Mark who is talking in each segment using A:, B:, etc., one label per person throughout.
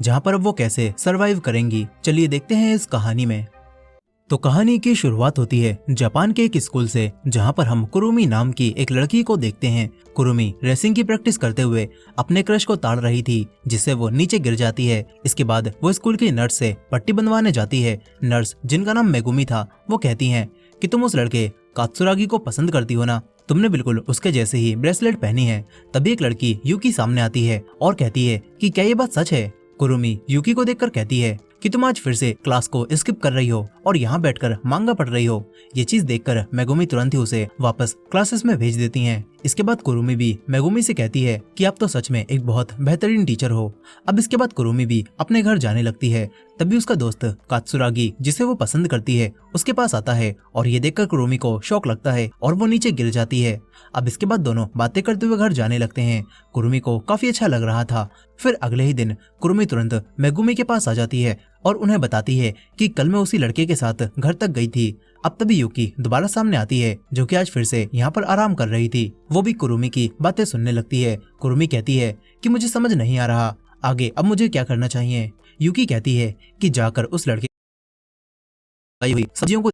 A: जहाँ पर अब वो कैसे सरवाइव करेंगी। चलिए देखते हैं इस कहानी में। तो कहानी की शुरुआत होती है जापान के एक स्कूल से, जहां पर हम कुरुमी नाम की एक लड़की को देखते हैं। कुरुमी रेसिंग की प्रैक्टिस करते हुए अपने क्रश को ताड़ रही थी, जिससे वो नीचे गिर जाती है। इसके बाद वो स्कूल की नर्स से पट्टी बंधवाने जाती है। नर्स, जिनका नाम मेगुमी था, वो कहती हैं कि तुम उस लड़के कात्सुरागी को पसंद करती हो ना, तुमने बिल्कुल उसके जैसे ही ब्रेसलेट पहनी है। तभी एक लड़की यूकी सामने आती है और कहती है कि क्या ये बात सच है। कुरुमी यूकी को देखकर कहती है कि तुम आज फिर से क्लास को स्किप कर रही हो और यहाँ बैठकर मांगा पढ़ रही हो। ये चीज देखकर मेगुमी तुरंत ही उसे वापस क्लासेस में भेज देती हैं। इसके बाद कुरुमी भी मेगुमी से कहती है कि आप तो सच में एक बहुत बेहतरीन टीचर हो। अब इसके बाद कुरुमी भी अपने घर जाने लगती है। तभी उसका दोस्त कात्सुरागी, जिसे वो पसंद करती है, उसके पास आता है और ये देखकर कुरुमी को शौक लगता है और वो नीचे गिर जाती है। अब इसके बाद दोनों बातें करते हुए घर जाने लगते हैं। कुरुमी को काफी अच्छा लग रहा था। फिर अगले ही दिन कुरुमी तुरंत मेगुमी के पास आ जाती है और उन्हें बताती है कि कल मैं उसी लड़के के साथ घर तक गई थी। अब तभी यूकी दोबारा सामने आती है, जो कि आज फिर से यहाँ पर आराम कर रही थी। वो भी कुरुमी की बातें सुनने लगती है। कुरुमी कहती है कि मुझे समझ नहीं आ रहा आगे अब मुझे क्या करना चाहिए। यूकी कहती है कि जाकर उस लड़के आई हुई सब्जियों को,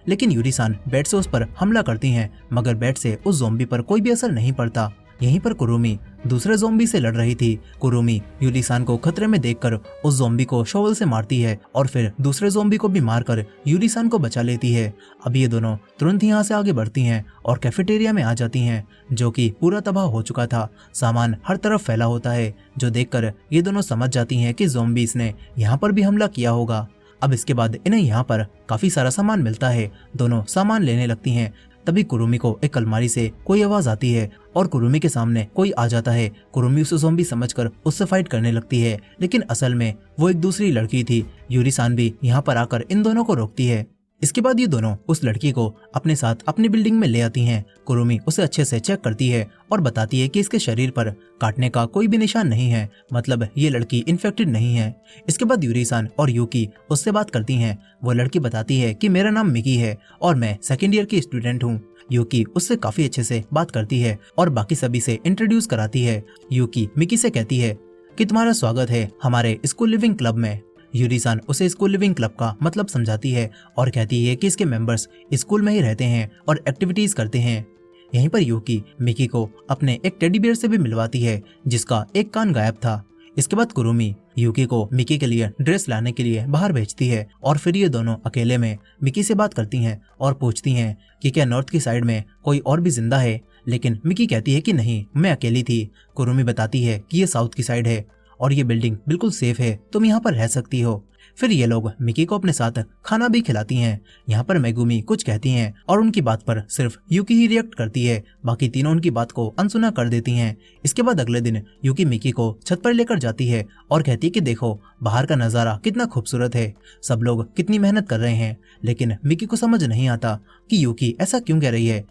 A: लेकिन यूरी-सान बैट से उस पर हमला करती हैं, मगर बैट से उस ज़ॉम्बी पर कोई भी असर नहीं पड़ता। यहीं पर कुरुमी दूसरे ज़ॉम्बी से लड़ रही थी। कुरुमी यूरी-सान को खतरे में देखकर उस ज़ॉम्बी को शॉवल से मारती है और फिर दूसरे ज़ॉम्बी को भी मारकर यूरी-सान को बचा लेती है। अब ये दोनों तुरंत यहाँ से आगे बढ़ती हैं और कैफेटेरिया में आ जाती हैं, जो कि पूरा तबाह हो चुका था। सामान हर तरफ फैला होता है, जो देखकर ये दोनों समझ जाती हैं कि ज़ॉम्बीज़ ने यहाँ पर भी हमला किया होगा। अब इसके बाद इन्हें यहाँ पर काफी सारा सामान मिलता है। दोनों सामान लेने लगती हैं। तभी कुरुमी को एक अलमारी से कोई आवाज आती है और कुरुमी के सामने कोई आ जाता है। कुरुमी उसे ज़ॉम्बी समझकर उससे फाइट करने लगती है, लेकिन असल में वो एक दूसरी लड़की थी। यूरी-सान भी यहाँ पर आकर इन दोनों को रोकती है। इसके बाद ये दोनों उस लड़की को अपने साथ अपनी बिल्डिंग में ले आती हैं। कुरुमी उसे अच्छे से चेक करती है और बताती है कि इसके शरीर पर काटने का कोई भी निशान नहीं है, मतलब ये लड़की इन्फेक्टेड नहीं है। इसके बाद यूरी-सान और यूकी उससे बात करती हैं। वो लड़की बताती है कि मेरा नाम मिकी है और मैं सेकेंड ईयर की स्टूडेंट हूँ। यूकी उससे काफी अच्छे से बात करती है और बाकी सभी से इंट्रोड्यूस कराती है। यूकी मिकी से कहती है कि तुम्हारा स्वागत है हमारे स्कूल लिविंग क्लब में। यूरी-सान उसे स्कूल लिविंग क्लब का मतलब समझाती है और कहती है कि इसके मेंबर्स स्कूल में ही रहते हैं और एक्टिविटीज करते हैं। यहीं पर यूकी मिकी को अपने एक टेडी बियर से भी मिलवाती है, जिसका एक कान गायब था। इसके बाद कुरुमी यूकी को मिकी के लिए ड्रेस लाने के लिए बाहर भेजती है और फिर ये दोनों अकेले में मिकी से बात करती हैं और पूछती हैं कि क्या नॉर्थ की साइड में कोई और भी जिंदा है, लेकिन मिकी कहती है कि नहीं, मैं अकेली थी। कुरुमी बताती है कि ये साउथ की साइड है और ये बिल्डिंग बिल्कुल सेफ है, तुम यहाँ पर रह सकती हो। फिर ये लोग मिकी को अपने साथ खाना भी खिलाती हैं। यहाँ पर मेगुमी कुछ कहती हैं और उनकी बात पर सिर्फ यूकी ही रिएक्ट करती है, बाकी तीनों उनकी बात को अनसुना कर देती हैं। इसके बाद अगले दिन यूकी मिकी को छत पर लेकर जाती है और कहती है कि देखो बाहर का नजारा कितना खूबसूरत है, सब लोग कितनी मेहनत कर रहे हैं। लेकिन मिकी को समझ नहीं आता कि यूकी ऐसा क्यों कह रही है,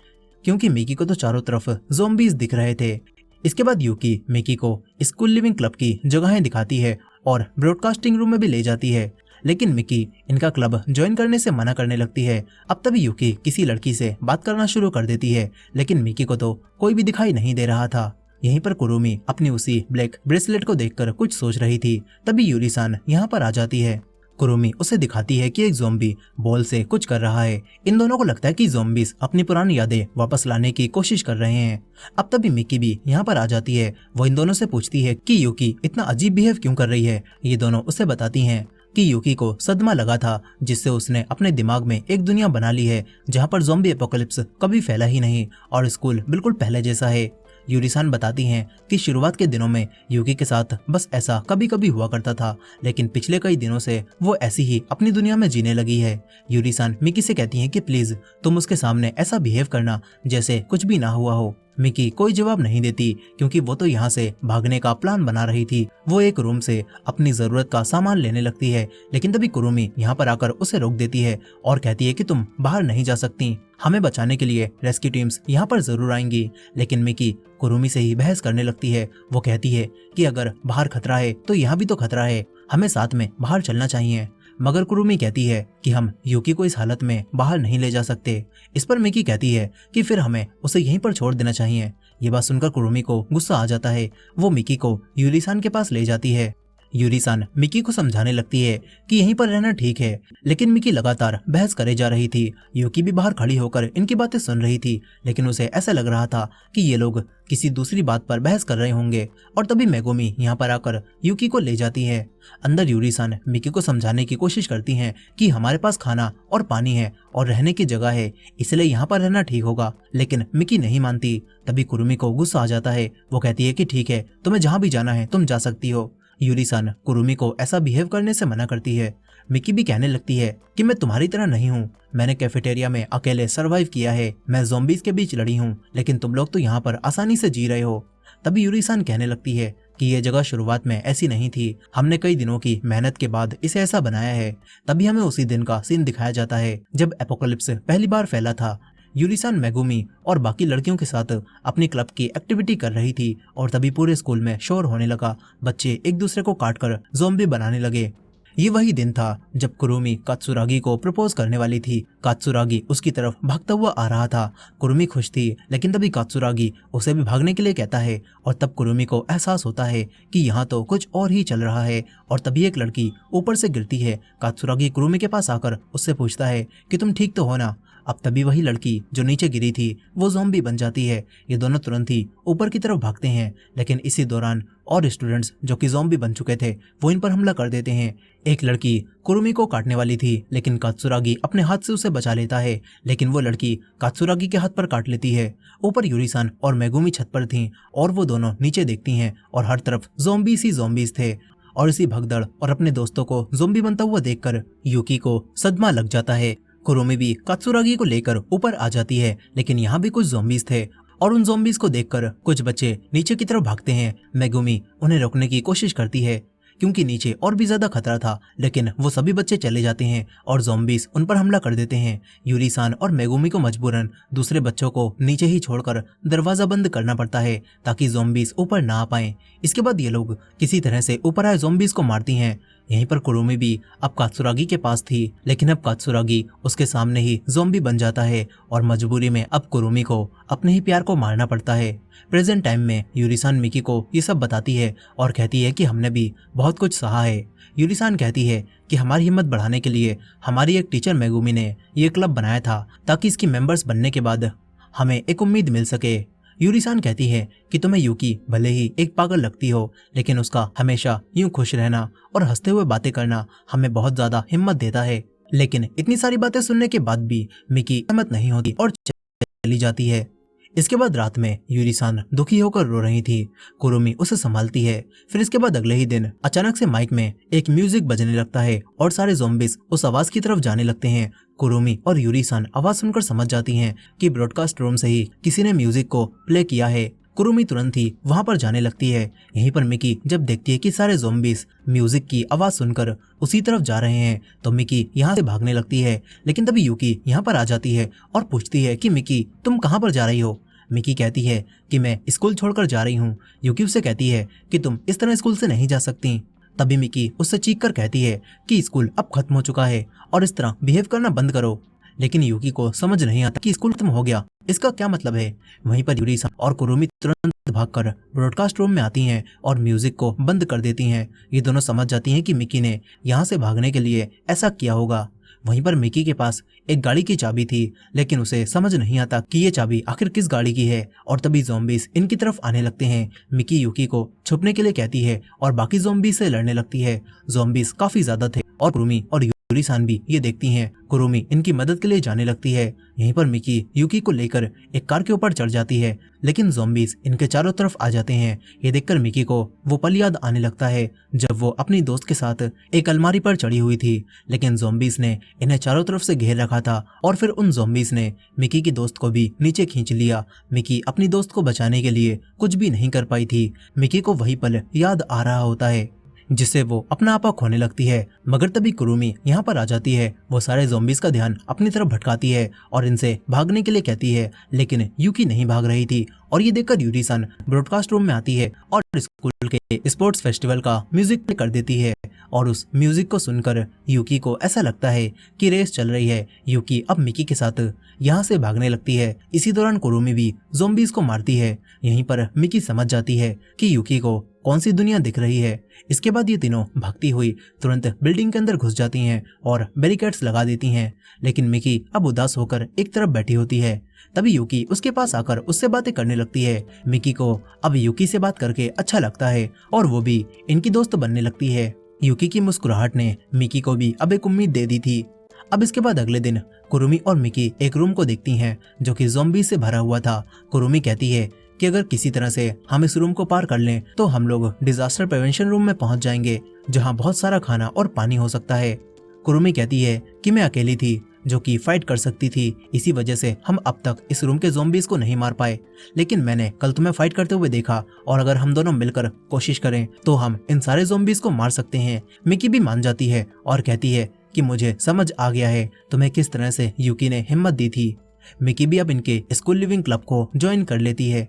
A: क्योंकि मिकी को तो चारों तरफ ज़ॉम्बीज दिख रहे थे। इसके बाद यूकी मिकी को स्कूल लिविंग क्लब की जगहें दिखाती है और ब्रॉडकास्टिंग रूम में भी ले जाती है, लेकिन मिकी इनका क्लब ज्वाइन करने से मना करने लगती है। अब तभी यूकी किसी लड़की से बात करना शुरू कर देती है, लेकिन मिकी को तो कोई भी दिखाई नहीं दे रहा था। यहीं पर कुरुमी अपनी उसी ब्लैक ब्रेसलेट को देखकर कुछ सोच रही थी। तभी यूरी-सान यहाँ पर आ जाती है। कुरुमी उसे दिखाती है कि एक ज़ॉम्बी बॉल से कुछ कर रहा है। इन दोनों को लगता है कि ज़ॉम्बीज अपनी पुरानी यादें वापस लाने की कोशिश कर रहे हैं। अब तभी मिकी भी यहाँ पर आ जाती है। वो इन दोनों से पूछती है कि यूकी इतना अजीब बिहेव क्यों कर रही है। ये दोनों उसे बताती हैं कि यूकी को सदमा लगा था, जिससे उसने अपने दिमाग में एक दुनिया बना ली है जहाँ पर ज़ॉम्बी एपोकलिप्स कभी फैला ही नहीं और स्कूल बिल्कुल पहले जैसा है। यूरी-सान बताती हैं कि शुरुआत के दिनों में यूकी के साथ बस ऐसा कभी कभी हुआ करता था, लेकिन पिछले कई दिनों से वो ऐसी ही अपनी दुनिया में जीने लगी है। यूरी-सान मिकी से कहती हैं कि प्लीज तुम उसके सामने ऐसा बिहेव करना जैसे कुछ भी ना हुआ हो। मिकी कोई जवाब नहीं देती, क्योंकि वो तो यहाँ से भागने का प्लान बना रही थी। वो एक रूम से अपनी जरूरत का सामान लेने लगती है, लेकिन तभी कुरुमी यहाँ पर आकर उसे रोक देती है और कहती है कि तुम बाहर नहीं जा सकती, हमें बचाने के लिए रेस्क्यू टीम्स यहाँ पर जरूर आएंगी। लेकिन मिकी कुरुमी से ही बहस करने लगती है। वो कहती है कि अगर बाहर खतरा है तो यहाँ भी तो खतरा है, हमें साथ में बाहर चलना चाहिए। मगर कुरुमी कहती है कि हम यूकी को इस हालत में बाहर नहीं ले जा सकते। इस पर मिकी कहती है कि फिर हमें उसे यहीं पर छोड़ देना चाहिए। ये बात सुनकर कुरुमी को गुस्सा आ जाता है। वो मिकी को यूरी-सान के पास ले जाती है। यूरी-सान मिकी को समझाने लगती है कि यहीं पर रहना ठीक है, लेकिन मिकी लगातार बहस करे जा रही थी। यूकी भी बाहर खड़ी होकर इनकी बातें सुन रही थी, लेकिन उसे ऐसा लग रहा था कि ये लोग किसी दूसरी बात पर बहस कर रहे होंगे। और तभी मेगुमी यहाँ पर आकर यूकी को ले जाती है। अंदर यूरी-सान मिकी को समझाने की कोशिश करती हैं कि हमारे पास खाना और पानी है और रहने की जगह है, इसलिए यहाँ पर रहना ठीक होगा, लेकिन मिकी नहीं मानती। तभी कुरुमी को गुस्सा आ जाता है। वो कहती है कि ठीक है, तुम्हें जहाँ भी जाना है तुम जा सकती हो। यूरी-सान कुरुमी को ऐसा बिहेव करने से मना करती है। मिकी भी कहने लगती है कि मैं तुम्हारी तरह नहीं हूँ, मैंने कैफेटेरिया में अकेले सरवाइव किया है, मैं ज़ॉम्बीज़ के बीच लड़ी हूँ, लेकिन तुम लोग तो यहाँ पर आसानी से जी रहे हो। तभी यूरी-सान कहने लगती है कि ये जगह शुरुआत में ऐसी नहीं थी, हमने कई दिनों की मेहनत के बाद इसे ऐसा बनाया है। तभी हमें उसी दिन का सीन दिखाया जाता है जब एपोकलिप्स पहली बार फैला था। यूरी-सान मेगुमी और बाकी लड़कियों के साथ अपनी क्लब की एक्टिविटी कर रही थी और तभी पूरे स्कूल में शोर होने लगा। बच्चे एक दूसरे को काटकर ज़ॉम्बी बनाने लगे। ये वही दिन था जब कुरुमी कात्सुरागी को प्रपोज करने वाली थी। कात्सुरागी उसकी तरफ भागता हुआ आ रहा था। कुरुमी खुश थी, लेकिन तभी कात्सुरागी उसे भी भागने के लिए कहता है और तब कुरुमी को एहसास होता है कि यहाँ तो कुछ और ही चल रहा है। और तभी एक लड़की ऊपर से गिरती है। कात्सुरागी कुरुमी के पास आकर उससे पूछता है कि तुम ठीक तो हो ना। अब तभी वही लड़की जो नीचे गिरी थी वो ज़ॉम्बी बन जाती है। ये दोनों तुरंत ही ऊपर की तरफ भागते हैं, लेकिन इसी दौरान और स्टूडेंट्स जो कि ज़ॉम्बी बन चुके थे वो इन पर हमला कर देते हैं। एक लड़की कुरुमी को काटने वाली थी, लेकिन कात्सुरागी अपने हाथ से उसे बचा लेता है, लेकिन वो लड़की कात्सुरागी के हाथ पर काट लेती है। ऊपर यूरी-सान और मेगुमी छत पर थीं और वो दोनों नीचे देखती हैं और हर तरफ ज़ॉम्बीज़ ही ज़ॉम्बीज़ थे। और इसी भगदड़ और अपने दोस्तों को ज़ॉम्बी बनता हुआ देखकर यूकी को सदमा लग जाता है। कुरुमी भी कात्सुरागी को लेकर ऊपर आ जाती है, लेकिन यहाँ भी कुछ ज़ॉम्बीज़ थे और उन ज़ॉम्बीज़ को देखकर कुछ बच्चे नीचे की तरफ भागते हैं। मेगुमी उन्हें रोकने की कोशिश करती है क्योंकि नीचे और भी ज्यादा खतरा था, लेकिन वो सभी बच्चे चले जाते हैं और ज़ॉम्बीज़ उन पर हमला कर देते हैं। यूरी-सान और मेगुमी को मजबूरन दूसरे बच्चों को नीचे ही छोड़कर दरवाजा बंद करना पड़ता है ताकि ज़ॉम्बीज़ ऊपर ना आ पाएं। इसके बाद ये लोग किसी तरह से ऊपर आए ज़ॉम्बीज़ को मारती हैं। यहीं पर कुरुमी भी अब कात्सुरागी के पास थी, लेकिन अब कात्सुरागी उसके सामने ही ज़ॉम्बी बन जाता है और मजबूरी में अब कुरुमी को अपने ही प्यार को मारना पड़ता है। प्रेजेंट टाइम में यूरी-सान मिकी को ये सब बताती है और कहती है कि हमने भी बहुत कुछ सहा है। यूरी-सान कहती है कि हमारी हिम्मत बढ़ाने के लिए हमारी एक टीचर मेगुमी ने ये क्लब बनाया था ताकि इसकी मेंबर्स बनने के बाद हमें एक उम्मीद मिल सके। यूरी-सान कहती है कि तुम्हें यूकी भले ही एक पागल लगती हो, लेकिन उसका हमेशा यूं खुश रहना और हंसते हुए बातें करना हमें बहुत ज्यादा हिम्मत देता है। लेकिन इतनी सारी बातें सुनने के बाद भी मिकी हिम्मत नहीं होती और चली जाती है। इसके बाद रात में यूरी-सान दुखी होकर रो रही थी। कुरुमी उसे संभालती है। फिर इसके बाद अगले ही दिन अचानक से माइक में एक म्यूजिक बजने लगता है और सारे ज़ॉम्बीज़ उस आवाज की तरफ जाने लगते हैं। कुरुमी और यूरी-सान आवाज सुनकर समझ जाती हैं कि ब्रॉडकास्ट रूम से ही किसी ने म्यूजिक को प्ले किया है। कुरुमी तुरंत ही वहां पर जाने लगती है। यहीं पर मिकी जब देखती है कि सारे ज़ॉम्बीज़ म्यूजिक की आवाज सुनकर उसी तरफ जा रहे हैं तो मिकी यहाँ से भागने लगती है, लेकिन तभी यूकी यहाँ पर आ जाती है और पूछती है कि मिकी तुम कहाँ पर जा रही हो। मिकी कहती है कि मैं स्कूल छोड़कर जा रही हूँ। यूकी उससे कहती है कि तुम इस तरह स्कूल से नहीं जा सकती। तभी मिकी उससे चीख कर कहती है कि स्कूल अब खत्म हो चुका है और इस तरह बिहेव करना बंद करो। लेकिन यूकी को समझ नहीं आता कि स्कूल खत्म हो गया, इसका क्या मतलब है। वहीं पर यूरी-सान और कुरुमी तुरंत भागकर ब्रॉडकास्ट रूम में आती हैं और म्यूजिक को बंद कर देती हैं। ये दोनों समझ जाती हैं कि मिकी ने यहाँ से भागने के लिए ऐसा किया होगा। वहीं पर मिकी के पास एक गाड़ी की चाबी थी, लेकिन उसे समझ नहीं आता कि ये चाबी आखिर किस गाड़ी की है। और तभी ज़ॉम्बीज़ इनकी तरफ आने लगते हैं। मिकी यूकी को छुपने के लिए कहती है और बाकी ज़ॉम्बीज़ से लड़ने लगती है। ज़ॉम्बीज़ काफी ज्यादा थे और कुरुमी और यूरी-सान भी ये देखती हैं। कुरुमी इनकी मदद के लिए जाने लगती है। यहीं पर मिकी यूकी को लेकर एक कार के ऊपर चढ़ जाती है, लेकिन ज़ॉम्बीज़ इनके चारों तरफ आ जाते हैं। ये देखकर मिकी को वो पल याद आने लगता है जब वो अपनी दोस्त के साथ एक अलमारी पर चढ़ी हुई थी, लेकिन ज़ॉम्बीज़ ने इन्हें चारों तरफ से घेर रखा था और फिर उन ज़ॉम्बीज़ ने मिकी की दोस्त को भी नीचे खींच लिया। मिकी अपनी दोस्त को बचाने के लिए कुछ भी नहीं कर पाई थी। मिकी को वही पल याद आ रहा होता है जिससे वो अपना आपा खोने लगती है। मगर तभी कुरुमी यहाँ पर आ जाती है। वो सारे ज़ॉम्बीज़ का ध्यान अपनी तरफ भटकाती है और इनसे भागने के लिए कहती है, लेकिन यूकी नहीं भाग रही थी। और ये देखकर यूरी-सान ब्रॉडकास्ट रूम में आती है और स्कूल के स्पोर्ट्स फेस्टिवल का म्यूजिक प्ले कर देती है। और उस म्यूजिक को सुनकर यूकी को ऐसा लगता है कि रेस चल रही है। यूकी अब मिकी के साथ यहाँ से भागने लगती है। इसी दौरान कुरुमी भी ज़ॉम्बीज़ को मारती है। यहीं पर मिकी समझ जाती है कि यूकी को कौन सी दुनिया दिख रही है। इसके बाद ये तीनों भागती हुई तुरंत बिल्डिंग के अंदर घुस जाती हैं और बैरिकेड्स लगा देती हैं। लेकिन मिकी अब उदास होकर एक तरफ बैठी होती है। तभी यूकी उसके पास आकर उससे बातें करने लगती है। मिकी को अब यूकी से बात करके अच्छा लगता है और वो भी इनकी दोस्त बनने लगती है। यूकी की मुस्कुराहट ने मिकी को भी अब एक उम्मीद दे दी थी। अब इसके बाद अगले दिन कुरुमी और मिकी एक रूम को देखती हैं जो कि ज़ॉम्बी से भरा हुआ था। कुरुमी कहती है कि अगर किसी तरह से हम इस रूम को पार कर लें तो हम लोग डिजास्टर प्रिवेंशन रूम में पहुंच जाएंगे, जहां बहुत सारा खाना और पानी हो सकता है। कुरुमी कहती है कि मैं अकेली थी जो कि फाइट कर सकती थी, इसी वजह से हम अब तक इस रूम के ज़ॉम्बीज़ को नहीं मार पाए, लेकिन मैंने कल तुम्हें फाइट करते हुए देखा और अगर हम दोनों मिलकर कोशिश करें तो हम इन सारे ज़ॉम्बीज़ को मार सकते हैं। मिकी भी मान जाती है और कहती है कि मुझे समझ आ गया है तुम्हें किस तरह से यूकी ने हिम्मत दी थी। मिकी भी अब इनके स्कूल लिविंग क्लब को ज्वाइन कर लेती है।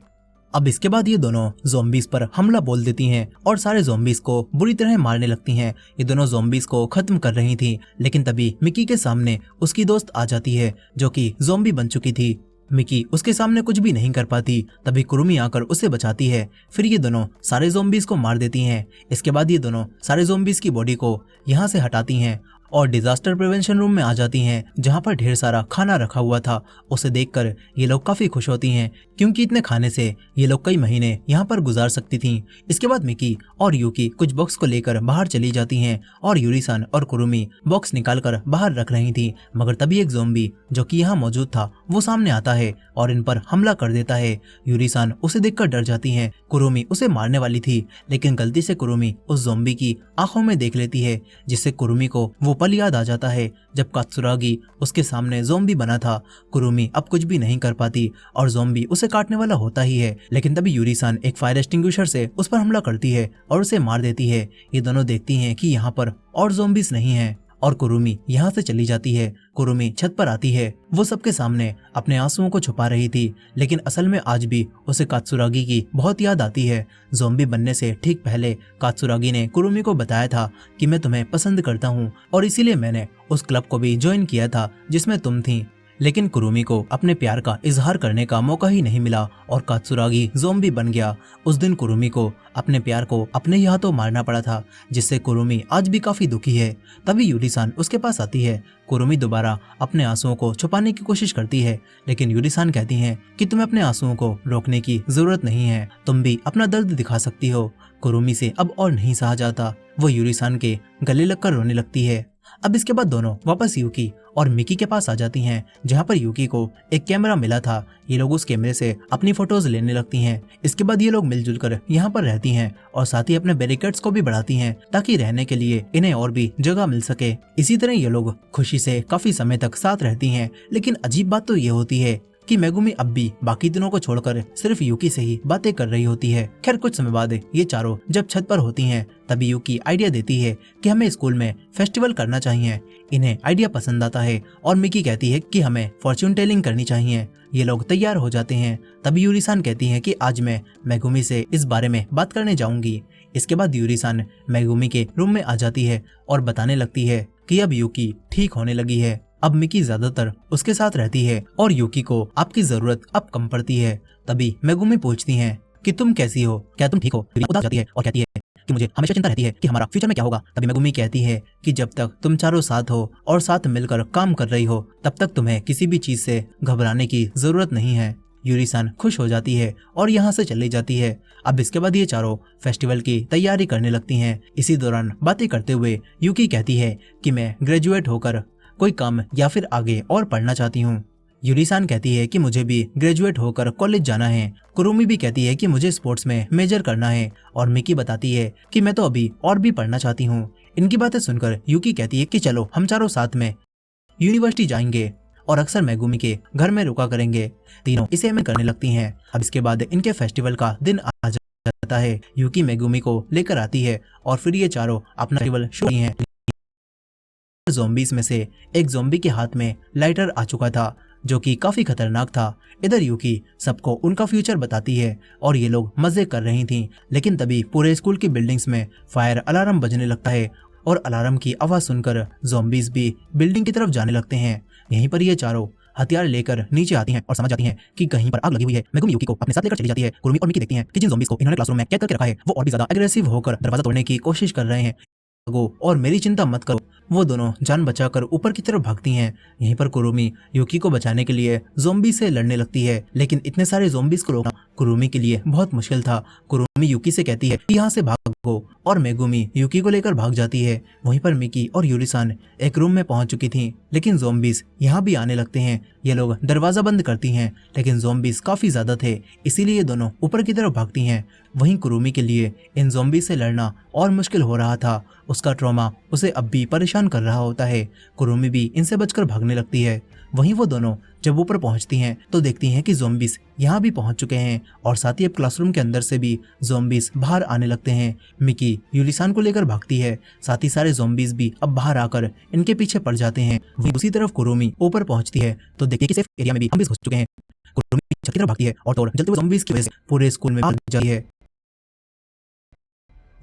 A: अब इसके बाद ये दोनों ज़ॉम्बीज़ पर हमला बोल देती हैं और सारे ज़ॉम्बीज़ को बुरी तरह मारने लगती हैं। ये दोनों ज़ॉम्बीज़ को खत्म कर रही थी, लेकिन तभी मिकी के सामने उसकी दोस्त आ जाती है जो कि ज़ॉम्बी बन चुकी थी। मिकी उसके सामने कुछ भी नहीं कर पाती, तभी कुरुमी आकर उसे बचाती है। फिर ये दोनों सारे ज़ॉम्बीज़ को मार देती हैं। इसके बाद ये दोनों सारे ज़ॉम्बीज़ की बॉडी को यहाँ से हटाती हैं और डिजास्टर प्रिवेंशन रूम में आ जाती हैं, जहां पर ढेर सारा खाना रखा हुआ था। उसे देखकर ये लोग काफी खुश होती हैं क्योंकि इतने खाने से ये लोग कई महीने यहाँ पर गुजार सकती थीं। इसके बाद मिकी और यूकी कुछ बॉक्स को लेकर बाहर चली जाती हैं और यूरी-सान और कुरुमी बॉक्स निकालकर बाहर रख रही थी, मगर तभी एक ज़ॉम्बी जो कि यहाँ मौजूद था वो सामने आता है और इन पर हमला कर देता है। यूरी-सान उसे देखकर डर जाती है। कुरुमी उसे मारने वाली थी, लेकिन गलती से कुरुमी उस ज़ॉम्बी की आंखों में देख लेती है, जिससे कुरुमी को वो पल याद आ जाता है जब कात्सुरागी उसके सामने ज़ॉम्बी बना था। कुरुमी अब कुछ भी नहीं कर पाती और ज़ॉम्बी उसे काटने वाला होता ही है, लेकिन तभी यूरी-सान एक फायर एक्सटिंग्विशर से उस पर हमला करती है और उसे मार देती है। ये दोनों देखती हैं कि यहाँ पर और ज़ॉम्बीज़ नहीं हैं और कुरुमी यहाँ से चली जाती है। कुरुमी छत पर आती है। वो सबके सामने अपने आंसुओं को छुपा रही थी, लेकिन असल में आज भी उसे कात्सुरागी की बहुत याद आती है। ज़ॉम्बी बनने से ठीक पहले कात्सुरागी ने कुरुमी को बताया था कि मैं तुम्हें पसंद करता हूँ और इसीलिए मैंने उस क्लब को भी ज्वाइन किया था जिसमें तुम थी। लेकिन कुरुमी को अपने प्यार का इजहार करने का मौका ही नहीं मिला और कात्सुरागी ज़ॉम्बी बन गया। उस दिन कुरुमी को अपने प्यार को अपने ही हाथों मारना पड़ा था, जिससे कुरुमी आज भी काफी दुखी है। तभी यूरी-सान उसके पास आती है। कुरुमी दोबारा अपने आंसुओं को छुपाने की कोशिश करती है, लेकिन यूरी-सान कहती हैं कि तुम्हें अपने आंसुओं को रोकने की जरूरत नहीं है, तुम भी अपना दर्द दिखा सकती हो। कुरुमी से अब और नहीं सहा जाता, वो यूरी-सान के गले लगकर रोने लगती है। अब इसके बाद दोनों वापस यूकी और मिकी के पास आ जाती हैं, जहां पर यूकी को एक कैमरा मिला था। ये लोग उस कैमरे से अपनी फोटोज लेने लगती हैं। इसके बाद ये लोग मिलजुल कर यहाँ पर रहती हैं और साथ ही अपने बैरिकेड्स को भी बढ़ाती हैं ताकि रहने के लिए इन्हें और भी जगह मिल सके। इसी तरह ये लोग खुशी से काफी समय तक साथ रहती हैं। लेकिन अजीब बात तो ये होती है कि मेगुमी अब भी बाकी दिनों को छोड़कर सिर्फ यूकी से ही बातें कर रही होती है। खैर कुछ समय बाद ये चारों जब छत पर होती हैं, तभी यूकी आइडिया देती है कि हमें स्कूल में फेस्टिवल करना चाहिए। इन्हें आइडिया पसंद आता है और मिकी कहती है कि हमें फॉर्च्यून टेलिंग करनी चाहिए। ये लोग तैयार हो जाते हैं। तभी यूरी-सान कहती है कि आज मैं मेगुमी से इस बारे में बात करने जाऊंगी। इसके बाद यूरी-सान मेगुमी के रूम में आ जाती है और बताने लगती है कि अब यूकी ठीक होने लगी है। अब मिकी ज्यादातर उसके साथ रहती है और यूकी को आपकी जरूरत अब कम पड़ती है। तभी मेगुमी पूछती हैं कि तुम कैसी हो, क्या तुम ठीक हो? यूकी उदास जाती है और कहती है कि मुझे हमेशा चिंता रहती है कि हमारा फ्यूचर में क्या होगा। तभी मेगुमी कहती है कि जब तक तुम चारों साथ हो और साथ मिलकर काम कर रही हो, तब तक तुम्हें किसी भी चीज से घबराने की जरूरत नहीं है। यूरी-सान खुश हो जाती है और यहाँ से चली जाती है। अब इसके बाद ये चारों फेस्टिवल की तैयारी करने लगती हैं। इसी दौरान बातें करते हुए यूकी कहती है कि मैं ग्रेजुएट होकर कोई काम या फिर आगे और पढ़ना चाहती हूँ। यूरी-सान कहती है कि मुझे भी ग्रेजुएट होकर कॉलेज जाना है। कुरुमी भी कहती है कि मुझे स्पोर्ट्स में मेजर करना है और मिकी बताती है कि मैं तो अभी और भी पढ़ना चाहती हूँ। इनकी बातें सुनकर यूकी कहती है कि चलो हम चारों साथ में यूनिवर्सिटी जाएंगे और अक्सर मेगुमी के घर में रुका करेंगे। तीनों इसे में करने लगती हैं। अब इसके बाद इनके फेस्टिवल का दिन आ जाता है। यूकी मेगुमी को लेकर आती है और फिर ये चारों अपना फेस्टिवल शुरू करती हैं। ज़ॉम्बीज़ में से एक ज़ॉम्बी के हाथ में लाइटर आ चुका था, जो कि काफी खतरनाक था। इधर यूकी सबको उनका फ्यूचर बताती है और ये लोग मजे कर रही थीं। लेकिन तभी पूरे स्कूल की बिल्डिंग्स में फायर अलार्म बजने लगता है और अलार्म की आवाज सुनकर ज़ॉम्बीज भी बिल्डिंग की तरफ जाने लगते हैं। यहीं पर ये चारों हथियार लेकर नीचे आती हैं और समझ जाती हैं कि कहीं पर आग लगी हुई है। मेगुमी यूकी को अपने साथ लेकर चली जाती है। कुरुमी और मिकी देखती हैं कि जिन ज़ॉम्बीज को इन्होंने क्लासरूम में कैद करके रखा है वो और भी ज्यादा एग्रेसिव होकर दरवाजा तोड़ने की कोशिश कर रहे हैं। और मेरी चिंता मत करो। वो दोनों जान बचाकर ऊपर की तरफ भागती हैं। यहीं पर कुरुमी यूकी को बचाने के लिए ज़ॉम्बी से लड़ने लगती है, लेकिन इतने सारे ज़ॉम्बीज को रोकना कुरुमी के लिए बहुत मुश्किल था। कुरुमी यूकी से कहती है कि यहाँ से भागो और मेगुमी यूकी को लेकर भाग जाती है। वहीं पर मिकी और यूरिसान एक रूम में पहुंच चुकी थी, लेकिन ज़ॉम्बीज यहाँ भी आने लगते हैं। ये लोग दरवाजा बंद करती हैं, लेकिन ज़ॉम्बीज काफी ज्यादा थे, इसीलिए दोनों ऊपर की तरफ भागती हैं। वहीं कुरुमी के लिए इन ज़ॉम्बी से लड़ना और मुश्किल हो रहा था। उसका ट्रॉमा उसे अब भी परेशान कर रहा होता है। कुरुमी भी इनसे बचकर भागने लगती है। वहीं वो दोनों जब ऊपर पहुंचती हैं तो देखती हैं कि ज़ॉम्बीज यहाँ भी पहुंच चुके हैं और साथ ही अब क्लासरूम के अंदर से भी ज़ॉम्बीज बाहर आने लगते हैं। मिकी यूलिसान को लेकर भागती है, साथ ही सारे ज़ॉम्बीज भी अब बाहर आकर इनके पीछे पड़ जाते हैं। वहीं दूसरी तरफ कुरुमी ऊपर पहुंचती है तो देखती है कि सेफ एरिया में भी ज़ॉम्बीज घुस चुके हैं। कुरुमी छत की तरफ भागती है और जलते हुए ज़ॉम्बीज की वजह से पूरे स्कूल में आग लग जाती है।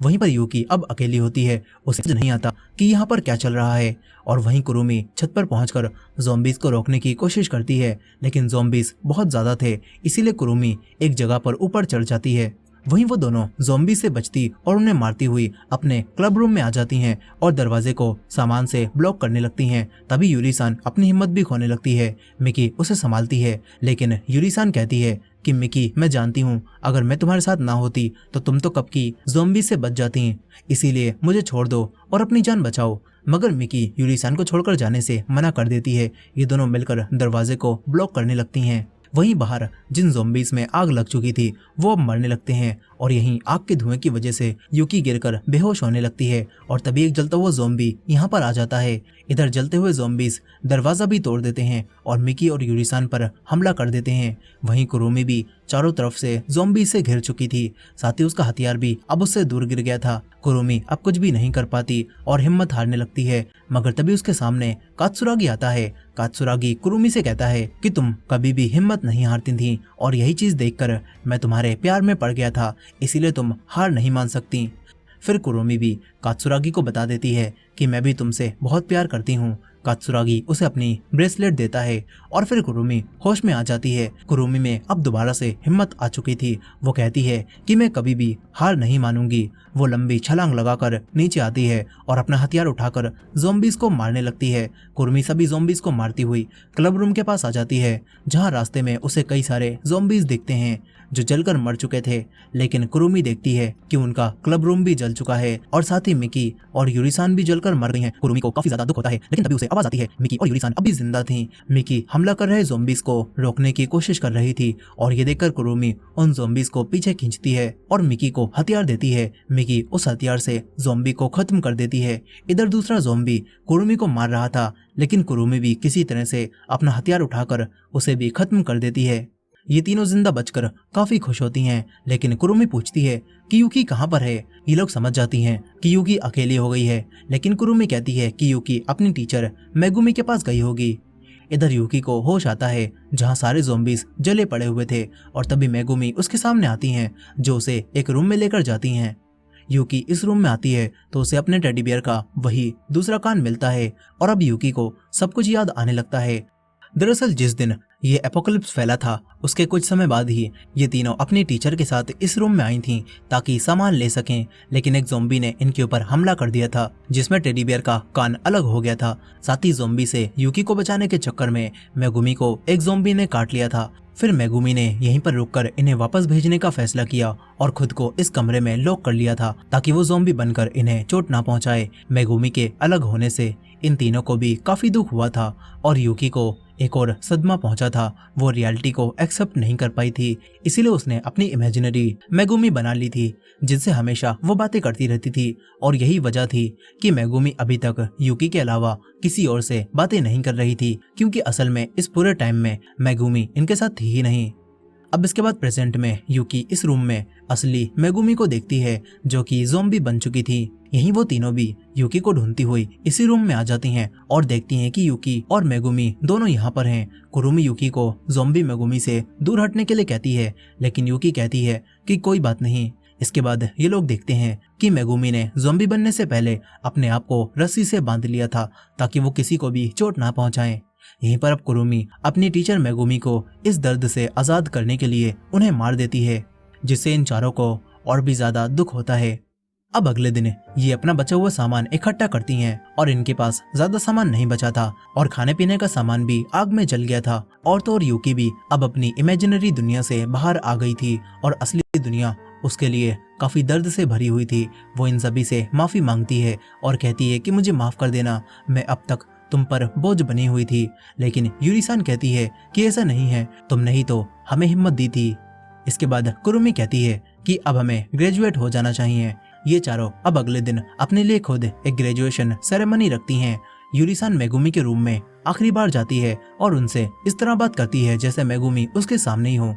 A: वहीं पर यूकी अब अकेली होती है, उसे समझ नहीं आता कि यहाँ पर क्या चल रहा है। और वहीं कुरुमी छत पर पहुंचकर ज़ॉम्बीज को रोकने की कोशिश करती है, लेकिन ज़ॉम्बीज बहुत ज़्यादा थे, इसीलिए कुरुमी एक जगह पर ऊपर चढ़ जाती है। वहीं वो दोनों ज़ॉम्बी से बचती और उन्हें मारती हुई अपने क्लब रूम में आ जाती हैं और दरवाजे को सामान से ब्लॉक करने लगती हैं। तभी यूरिसान अपनी हिम्मत भी खोने लगती है। मिकी उसे संभालती है, लेकिन यूरिसान कहती है कि मिकी, मैं जानती हूँ अगर मैं तुम्हारे साथ ना होती तो तुम तो कब की ज़ॉम्बी से बच जाती, इसीलिए मुझे छोड़ दो और अपनी जान बचाओ। मगर मिकी यूरिसान को छोड़कर जाने से मना कर देती है। ये दोनों मिलकर दरवाजे को ब्लॉक करने लगती हैं। वहीं बाहर जिन ज़ॉम्बीज में आग लग चुकी थी वो अब मरने लगते हैं और यहीं आग के धुएं की वजह से यूकी गिरकर बेहोश होने लगती है। और तभी एक जलता हुआ ज़ॉम्बी यहाँ पर आ जाता है। इधर जलते हुए ज़ॉम्बीज दरवाजा भी तोड़ देते हैं और मिकी और यूरिसान पर हमला कर देते हैं। वहीं कुरुमी भी चारों तरफ से ज़ॉम्बी से घिर चुकी थी, साथ ही उसका हथियार भी अब उससे दूर गिर गया था। कुरुमी अब कुछ भी नहीं कर पाती और हिम्मत हारने लगती है। मगर तभी उसके सामने कात्सुरागी आता है। कात्सुरागी कुरुमी से कहता है कि तुम कभी भी हिम्मत नहीं हारती थी और यही चीज देखकर मैं तुम्हारे प्यार में पड़ गया था, इसीलिए तुम हार नहीं मान सकती। फिर कुरुमी भी कात्सुरागी को बता देती है कि मैं भी तुमसे बहुत प्यार करती हूँ। कात्सुरागी उसे अपनी ब्रेसलेट देता है और फिर कुरुमी होश में आ जाती है। कुरुमी में अब दोबारा से हिम्मत आ चुकी थी। वो कहती है कि मैं कभी भी हार नहीं मानूंगी। वो लंबी छलांग लगाकर नीचे आती है और अपना हथियार उठाकर ज़ॉम्बीज को मारने लगती है। कुरुमी सभी ज़ॉम्बीज को मारती हुई क्लब रूम के पास आ जाती है, जहाँ रास्ते में उसे कई सारे ज़ॉम्बीज दिखते हैं जो जलकर मर चुके थे। लेकिन कुरुमी देखती है कि उनका क्लब रूम भी जल चुका है और साथ ही मिकी और यूरिसान भी जलकर मर गई हैं। कुरुमी को काफी ज्यादा दुख होता है, लेकिन तभी उसे आवाज आती है मिकी और यूरिसान अभी जिंदा थी। मिकी हमला कर रहे ज़ॉम्बीज को रोकने की कोशिश कर रही थी और ये देखकर कुरुमी उन ज़ॉम्बीज को पीछे खींचती है और मिकी को हथियार देती है। मिकी उस हथियार से ज़ॉम्बी को खत्म कर देती है। इधर दूसरा ज़ॉम्बी कुरुमी को मार रहा था, लेकिन कुरुमी भी किसी तरह से अपना हथियार उठाकर उसे भी खत्म कर देती है। ये तीनों जिंदा बचकर काफी खुश होती हैं, लेकिन कुरुमी पूछती है कि यूकी कहाँ पर है। ये लोग समझ जाती हैं कि यूकी अकेली हो गई है, लेकिन कुरुमी कहती है कि यूकी अपनी टीचर मेगुमी के पास गई होगी। इधर यूकी को होश आता है जहाँ सारे ज़ॉम्बीज जले पड़े हुए थे और तभी मेगुमी उसके सामने आती हैं, जो उसे एक रूम में लेकर जाती हैं। यूकी इस रूम में आती है तो उसे अपने टेडी बियर का वही दूसरा कान मिलता है और अब यूकी को सब कुछ याद आने लगता है। दरअसल जिस दिन ये एपोकलिप्स फैला था उसके कुछ समय बाद ही ये तीनों अपनी टीचर के साथ इस रूम में आई थीं ताकि सामान ले सकें, लेकिन एक ज़ॉम्बी ने इनके ऊपर हमला कर दिया था जिसमें टेडी बियर का कान अलग हो गया था। साथ ही ज़ॉम्बी से यूकी को बचाने के चक्कर में मेगुमी को एक ज़ॉम्बी ने काट लिया था। फिर मेगुमी ने यहीं पर रुककर इन्हें वापस भेजने का फैसला किया और खुद को इस कमरे में लॉक कर लिया था ताकि वो ज़ॉम्बी बनकर इन्हें चोट ना पहुंचाए। मेगुमी के अलग होने से इन तीनों को भी काफी दुख हुआ था और यूकी को एक और सदमा पहुंचा था। वो रियलिटी को एक्सेप्ट नहीं कर पाई थी, इसीलिए उसने अपनी इमेजिनरी मेगुमी बना ली थी जिनसे हमेशा वो बातें करती रहती थी। और यही वजह थी कि मेगुमी अभी तक यूकी के अलावा किसी और से बातें नहीं कर रही थी, क्योंकि असल में इस पूरे टाइम में मेगुमी इनके साथ थी ही नहीं। अब इसके बाद प्रेजेंट में यूकी इस रूम में असली मेगुमी को देखती है जो कि ज़ॉम्बी बन चुकी थी। यहीं वो तीनों भी यूकी को ढूंढती हुई इसी रूम में आ जाती हैं और देखती हैं कि यूकी और मेगुमी दोनों यहाँ पर हैं। कुरुमी यूकी को ज़ॉम्बी मेगुमी से दूर हटने के लिए कहती है, लेकिन यूकी कहती है कि कोई बात नहीं, इसके बाद ये लोग देखते हैं कि मेगुमी ने ज़ॉम्बी बनने से पहले अपने आप को रस्सी से बांध लिया था ताकि वो किसी को भी चोट ना पहुंचाएं। यहीं पर अब कुरुमी अपनी टीचर मेगुमी को इस दर्द से आजाद करने के लिए उन्हें मार देती है, जिससे इन चारों को और भी ज्यादा दुख होता है। अब अगले दिन ये अपना बचा हुआ सामान इकट्ठा करती हैं और इनके पास ज्यादा सामान नहीं बचा था और खाने पीने का सामान भी आग में जल गया था। और तो और यूकी भी अब अपनी इमेजिनरी दुनिया से बाहर आ गई थी और असली दुनिया उसके लिए काफी दर्द से भरी हुई थी। वो इन सभी से माफी मांगती है और कहती है कि मुझे माफ कर देना, मैं अब तक तुम पर बोझ बनी हुई थी। लेकिन यूरी-सान कहती है कि ऐसा नहीं है, तुमने ही तो हमें हिम्मत दी थी। इसके बाद कुरुमी कहती है कि अब हमें ग्रेजुएट हो जाना चाहिए। ये चारों अब अगले दिन अपने लिए खुद एक ग्रेजुएशन सेरेमनी रखती हैं। यूरी-सान मेगुमी के रूम में आखिरी बार जाती है और उनसे इस तरह बात करती है जैसे मेगुमी उसके सामने ही हो।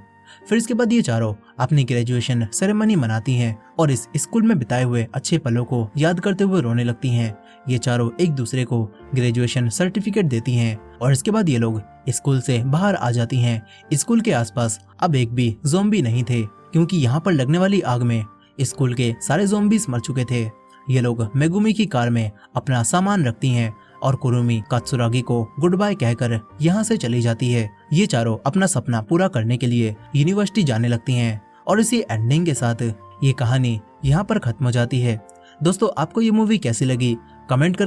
A: फिर इसके बाद ये चारों अपनी ग्रेजुएशन सेरेमनी मनाती हैं और इस स्कूल में बिताए हुए अच्छे पलों को याद करते हुए रोने लगती हैं। ये चारों एक दूसरे को ग्रेजुएशन सर्टिफिकेट देती हैं और इसके बाद ये लोग स्कूल से बाहर आ जाती हैं। स्कूल के आसपास अब एक भी ज़ॉम्बी नहीं थे, क्योंकि यहाँ पर लगने वाली आग में स्कूल के सारे ज़ॉम्बीज मर चुके थे। ये लोग मेगुमी की कार में अपना सामान रखती हैं और कुरुमी कात्सुरागी को गुड बाय कहकर यहाँ से चली जाती है। ये चारों अपना सपना पूरा करने के लिए यूनिवर्सिटी जाने लगती हैं और इसी एंडिंग के साथ ये कहानी यहाँ पर खत्म हो जाती है। दोस्तों, आपको ये मूवी कैसी लगी कमेंट कर